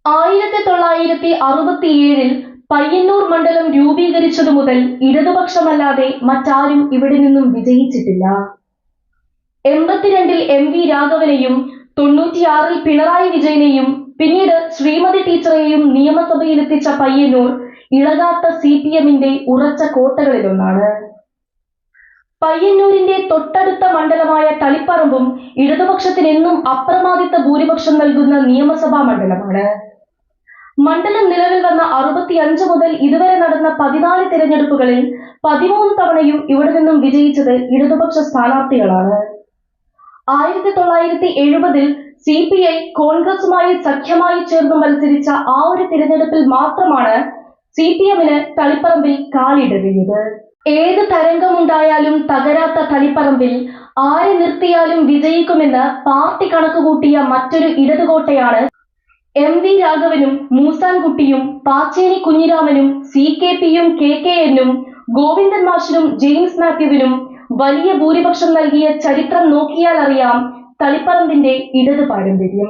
1967 പയ്യന്നൂർ മണ്ഡലം രൂപീകരിച്ചതു മുതൽ ഇടതുപക്ഷമല്ലാതെ മറ്റാരും ഇവിടെ നിന്നും വിജയിച്ചിട്ടില്ല. 82 MV രാഘവനെയും 96 പിണറായി വിജയനെയും പിന്നീട് ശ്രീമതി ടീച്ചറെയും നിയമസഭയിലെത്തിച്ച പയ്യന്നൂർ ഇളകാത്ത CPMന്റെ ഉറച്ച കോട്ടകളിലൊന്നാണ്. പയ്യന്നൂരിന്റെ തൊട്ടടുത്ത മണ്ഡലമായ തളിപ്പറമ്പും ഇടതുപക്ഷത്തിനെന്നും അപ്രമാദിത്ത ഭൂരിപക്ഷം നൽകുന്ന നിയമസഭാ മണ്ഡലമാണ്. മണ്ഡലം നിലവിൽ വന്ന 65 മുതൽ ഇതുവരെ നടന്ന 14 തിരഞ്ഞെടുപ്പുകളിൽ 13 തവണയും ഇവിടെ നിന്നും വിജയിച്ചത് ഇടതുപക്ഷ സ്ഥാനാർത്ഥികളാണ്. 1970 CPI കോൺഗ്രസുമായി സഖ്യമായി ചേർന്ന് മത്സരിച്ച ആ ഒരു തിരഞ്ഞെടുപ്പിൽ മാത്രമാണ് CPMന് തളിപ്പറമ്പിൽ കാലിടറിയത്. ഏത് തരംഗമുണ്ടായാലും തകരാത്ത തളിപ്പറമ്പിൽ ആരെ നിർത്തിയാലും വിജയിക്കുമെന്ന് പാർട്ടി കണക്കുകൂട്ടിയ മറ്റൊരു ഇടതുകോട്ടയാണ് MV രാഘവനും മൂസാൻകുട്ടിയും പാച്ചേനി കുഞ്ഞിരാമനും CKPയും KKNനും ഗോവിന്ദൻ മാഷിനും ജെയിംസ് മാത്യുവിനും വലിയ ഭൂരിപക്ഷം നൽകിയ ചരിത്രം നോക്കിയാൽ അറിയാം തളിപ്പറമ്പിന്റെ ഇടതു പാരമ്പര്യം.